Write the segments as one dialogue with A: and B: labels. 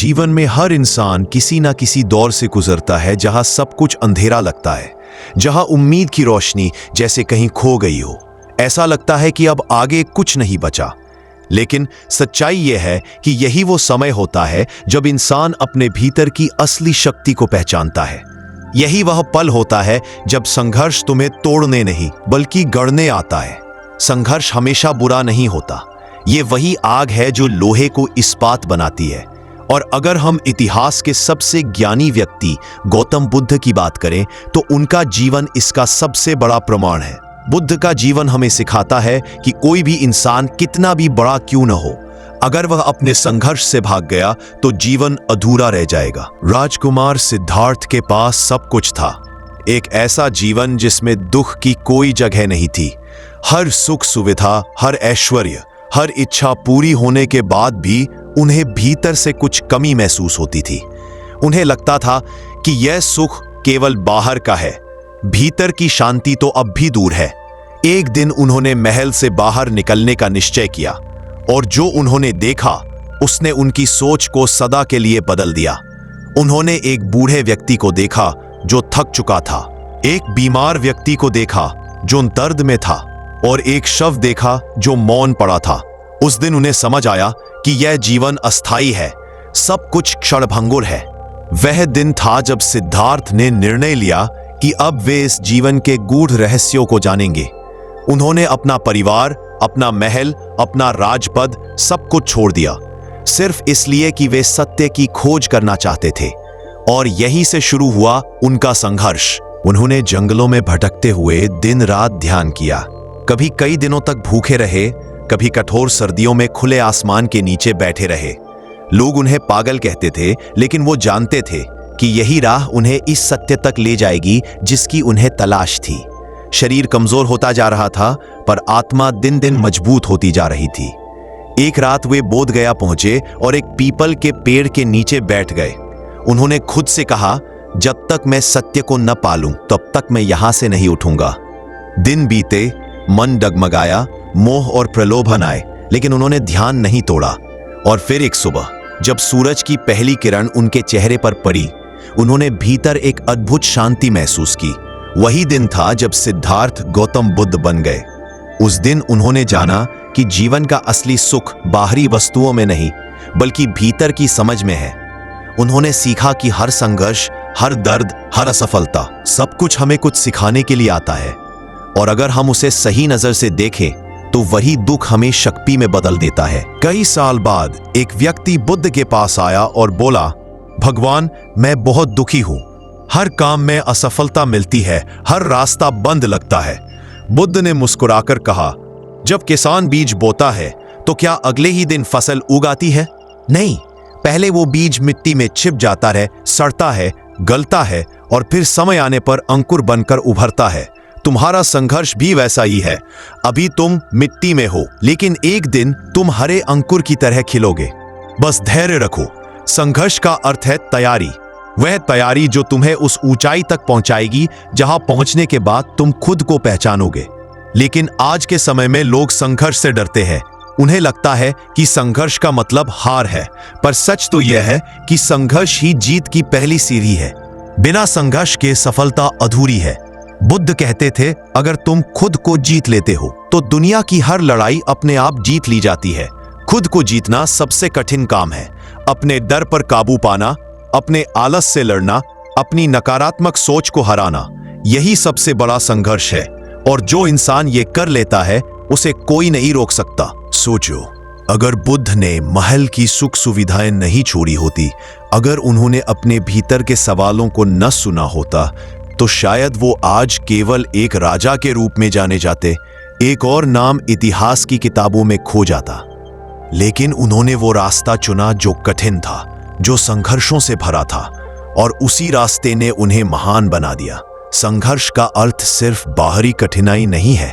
A: जीवन में हर इंसान किसी ना किसी दौर से गुजरता है जहां सब कुछ अंधेरा लगता है, जहां उम्मीद की रोशनी जैसे कहीं खो गई हो। ऐसा लगता है कि अब आगे कुछ नहीं बचा। लेकिन सच्चाई यह है कि यही वो समय होता है जब इंसान अपने भीतर की असली शक्ति को पहचानता है। यही वह पल होता है जब संघर्ष तुम्हें तोड़ने नहीं बल्कि गढ़ने आता है। संघर्ष हमेशा बुरा नहीं होता। ये वही आग है जो लोहे को इस्पात बनाती है। और अगर हम इतिहास के सबसे ज्ञानी व्यक्ति गौतम बुद्ध की बात करें तो उनका जीवन इसका सबसे बड़ा प्रमाण है। बुद्ध का जीवन हमें सिखाता है कि कोई भी इंसान कितना भी बड़ा क्यों न हो, अगर वह अपने संघर्ष से भाग गया तो जीवन अधूरा रह जाएगा। राजकुमार सिद्धार्थ के पास सब कुछ था, एक ऐसा जीवन जिसमें दुख की कोई जगह नहीं थी। हर सुख सुविधा, हर ऐश्वर्य, हर इच्छा पूरी होने के बाद भी उन्हें भीतर से कुछ कमी महसूस होती थी। उन्हें लगता था कि यह सुख केवल बाहर का है, भीतर की शांति तो अब भी दूर है। एक दिन उन्होंने महल से बाहर निकलने का निश्चय किया और जो उन्होंने देखा उसने उनकी सोच को सदा के लिए बदल दिया। उन्होंने एक बूढ़े व्यक्ति को देखा जो थक चुका था, एक बीमार व्यक्ति को देखा जो दर्द में था और एक शव देखा जो मौन पड़ा था। उस दिन उन्हें समझ आया कि यह जीवन अस्थायी है, सब कुछ क्षणभंगुर है। वह दिन था जब सिद्धार्थ ने निर्णय लिया कि अब वे इस जीवन के गूढ़ रहस्यों को जानेंगे। उन्होंने अपना परिवार, अपना महल, अपना राजपद सब कुछ छोड़ दिया, सिर्फ इसलिए कि वे सत्य की खोज करना चाहते थे। और यहीं से शुरू हुआ उनका संघर्ष। उन्होंने जंगलों में भटकते हुए दिन रात ध्यान किया, कभी कई दिनों तक भूखे रहे, कभी कठोर सर्दियों में खुले आसमान के नीचे बैठे रहे। लोग उन्हें पागल कहते थे, लेकिन वो जानते थे कि यही राह उन्हें इस सत्य तक ले जाएगी जिसकी उन्हें तलाश थी। शरीर कमजोर होता जा रहा था पर आत्मा दिन दिन मजबूत होती जा रही थी। एक रात वे बोध गया पहुंचे और एक पीपल के पेड़ के नीचे बैठ गए। उन्होंने खुद से कहा, जब तक मैं सत्य को न पालूं तब तक मैं यहां से नहीं उठूंगा। दिन बीते, मन डगमगाया, मोह और प्रलोभन आए, लेकिन उन्होंने ध्यान नहीं तोड़ा। और फिर एक सुबह जब सूरज की पहली किरण उनके चेहरे पर पड़ी, उन्होंने भीतर एक अद्भुत शांति महसूस की। वही दिन था जब सिद्धार्थ गौतम बुद्ध बन गए। उस दिन उन्होंने जाना कि जीवन का असली सुख बाहरी वस्तुओं में नहीं बल्कि भीतर की समझ में है। उन्होंने सीखा कि हर संघर्ष, हर दर्द, हर असफलता, सब कुछ हमें कुछ सिखाने के लिए आता है। और अगर हम उसे सही नजर से देखें तो वही दुख हमें शक्ति में बदल देता है। कई साल बाद एक व्यक्ति बुद्ध के पास आया और बोला, भगवान, मैं बहुत दुखी हूं। हर काम में असफलता मिलती है, हर रास्ता बंद लगता है। बुद्ध ने मुस्कुराकर कहा, जब किसान बीज बोता है तो क्या अगले ही दिन फसल उगाती है? नहीं, पहले वो बीज मिट्टी में छिप जाता है, सड़ता है, गलता है और फिर समय आने पर अंकुर बनकर उभरता है। तुम्हारा संघर्ष भी वैसा ही है। अभी तुम मिट्टी में हो, लेकिन एक दिन तुम हरे अंकुर की तरह खिलोगे। बस धैर्य रखो। संघर्ष का अर्थ है तैयारी, वह तैयारी जो तुम्हें उस ऊंचाई तक पहुंचाएगी जहां पहुंचने के बाद तुम खुद को पहचानोगे। लेकिन आज के समय में लोग संघर्ष से डरते हैं। उन्हें लगता है कि संघर्ष का मतलब हार है, पर सच तो यह है कि संघर्ष ही जीत की पहली सीढ़ी है। बिना संघर्ष के सफलता अधूरी है। बुद्ध कहते थे, अगर तुम खुद को जीत लेते हो तो दुनिया की हर लड़ाई अपने आप जीत ली जाती है। खुद को जीतना सबसे कठिन काम है। अपने डर पर काबू पाना, अपने आलस से लड़ना, अपनी नकारात्मक सोच को हराना, यही सबसे बड़ा संघर्ष है। और जो इंसान ये कर लेता है उसे कोई नहीं रोक सकता। सोचो, अगर बुद्ध ने महल की सुख सुविधाएं नहीं छोड़ी होती, अगर उन्होंने अपने भीतर के सवालों को न सुना होता, तो शायद वो आज केवल एक राजा के रूप में जाने जाते, एक और नाम इतिहास की किताबों में खो जाता। लेकिन उन्होंने वो रास्ता चुना जो कठिन था, जो संघर्षों से भरा था, और उसी रास्ते ने उन्हें महान बना दिया। संघर्ष का अर्थ सिर्फ बाहरी कठिनाई नहीं है,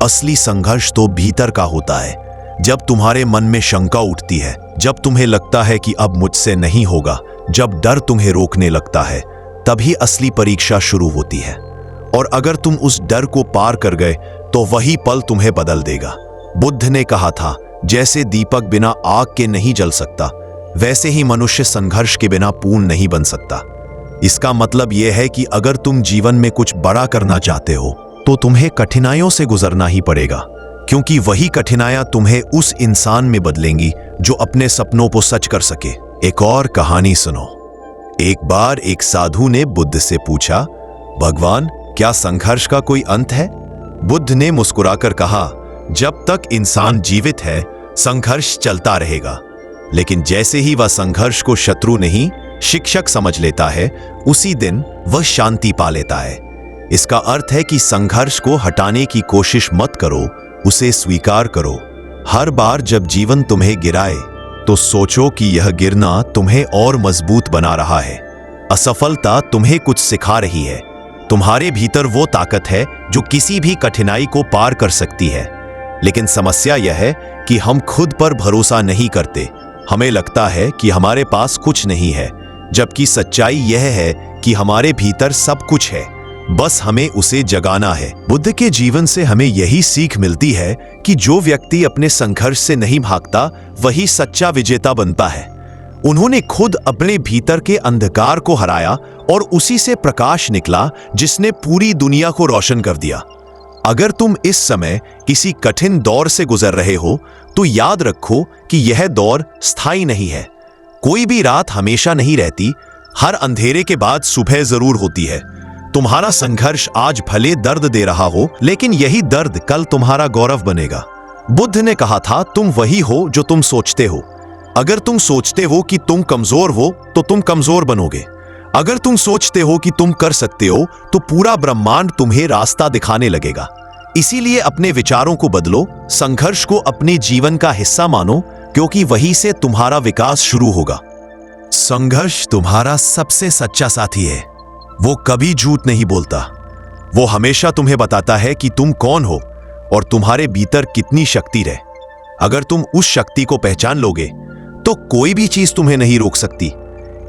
A: असली संघर्ष तो भीतर का होता है। जब तुम्हारे मन में शंका उठती है, जब तुम्हें लगता है कि अब मुझसे नहीं होगा, जब डर तुम्हें रोकने लगता है, तभी असली परीक्षा शुरू होती है। और अगर तुम उस डर को पार कर गए तो वही पल तुम्हें बदल देगा। बुद्ध ने कहा था, जैसे दीपक बिना आग के नहीं जल सकता, वैसे ही मनुष्य संघर्ष के बिना पूर्ण नहीं बन सकता। इसका मतलब यह है कि अगर तुम जीवन में कुछ बड़ा करना चाहते हो तो तुम्हें कठिनाइयों से गुजरना ही पड़ेगा, क्योंकि वही कठिनाइयां तुम्हें उस इंसान में बदलेंगी जो अपने सपनों को सच कर सके। एक और कहानी सुनो। एक बार एक साधु ने बुद्ध से पूछा, भगवान, क्या संघर्ष का कोई अंत है? बुद्ध ने मुस्कुराकर कहा, जब तक इंसान जीवित है संघर्ष चलता रहेगा, लेकिन जैसे ही वह संघर्ष को शत्रु नहीं शिक्षक समझ लेता है, उसी दिन वह शांति पा लेता है। इसका अर्थ है कि संघर्ष को हटाने की कोशिश मत करो, उसे स्वीकार करो। हर बार जब जीवन तुम्हें गिराए तो सोचो कि यह गिरना तुम्हें और मजबूत बना रहा है। असफलता तुम्हें कुछ सिखा रही है। तुम्हारे भीतर वो ताकत है जो किसी भी कठिनाई को पार कर सकती है। लेकिन समस्या यह है कि हम खुद पर भरोसा नहीं करते। हमें लगता है कि हमारे पास कुछ नहीं है, जबकि सच्चाई यह है कि हमारे भीतर सब कुछ है, बस हमें उसे जगाना है। बुद्ध के जीवन से हमें यही सीख मिलती है कि जो व्यक्ति अपने संघर्ष से नहीं भागता वही सच्चा विजेता बनता है। उन्होंने खुद अपने भीतर के अंधकार को हराया और उसी से प्रकाश निकला जिसने पूरी दुनिया को रोशन कर दिया। अगर तुम इस समय किसी कठिन दौर से गुजर रहे हो तो याद रखो कि यह दौर स्थायी नहीं है। कोई भी रात हमेशा नहीं रहती, हर अंधेरे के बाद सुबह जरूर होती है। तुम्हारा संघर्ष आज भले दर्द दे रहा हो, लेकिन यही दर्द कल तुम्हारा गौरव बनेगा। बुद्ध ने कहा था, तुम वही हो जो तुम सोचते हो। अगर तुम सोचते हो कि तुम कमजोर हो तो तुम कमजोर बनोगे। अगर तुम सोचते हो कि तुम कर सकते हो तो पूरा ब्रह्मांड तुम्हें रास्ता दिखाने लगेगा। इसीलिए अपने विचारों को बदलो, संघर्ष को अपने जीवन का हिस्सा मानो, क्योंकि वहीं से तुम्हारा विकास शुरू होगा। संघर्ष तुम्हारा सबसे सच्चा साथी है। वो कभी झूठ नहीं बोलता। वो हमेशा तुम्हें बताता है कि तुम कौन हो और तुम्हारे भीतर कितनी शक्ति है। अगर तुम उस शक्ति को पहचान लोगे तो कोई भी चीज तुम्हें नहीं रोक सकती।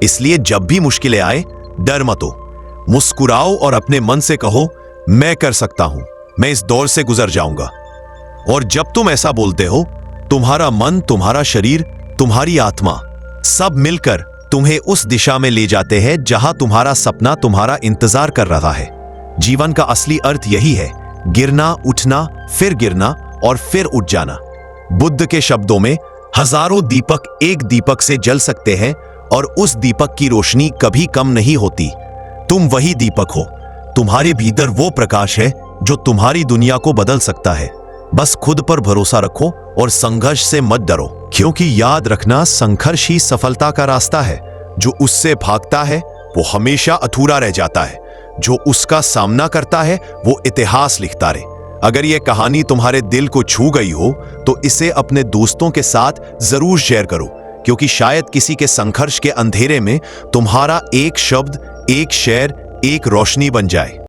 A: इसलिए जब भी मुश्किलें आए, डर मत हो, मुस्कुराओ और अपने मन से कहो, मैं कर सकता हूं, मैं इस दौर से गुजर जाऊंगा। और जब तुम ऐसा बोलते हो, तुम्हारा मन, तुम्हारा शरीर, तुम्हारी आत्मा सब मिलकर तुम्हें उस दिशा में ले जाते हैं जहां तुम्हारा सपना तुम्हारा इंतजार कर रहा है। जीवन का असली अर्थ यही है, गिरना, उठना, फिर गिरना और फिर उठ जाना। बुद्ध के शब्दों में, हजारों दीपक एक दीपक से जल सकते हैं और उस दीपक की रोशनी कभी कम नहीं होती। तुम वही दीपक हो। तुम्हारे भीतर वो प्रकाश है जो तुम्हारी दुनिया को बदल सकता है। बस खुद पर भरोसा रखो और संघर्ष से मत डरो, क्योंकि याद रखना, संघर्ष ही सफलता का रास्ता है। जो उससे भागता है वो हमेशा अधूरा रह जाता है। जो उसका सामना करता है वो इतिहास लिखता रहे। अगर यह कहानी तुम्हारे दिल को छू गई हो तो इसे अपने दोस्तों के साथ जरूर शेयर करो, क्योंकि शायद किसी के संघर्ष के अंधेरे में तुम्हारा एक शब्द, एक शेर, एक रोशनी बन जाए।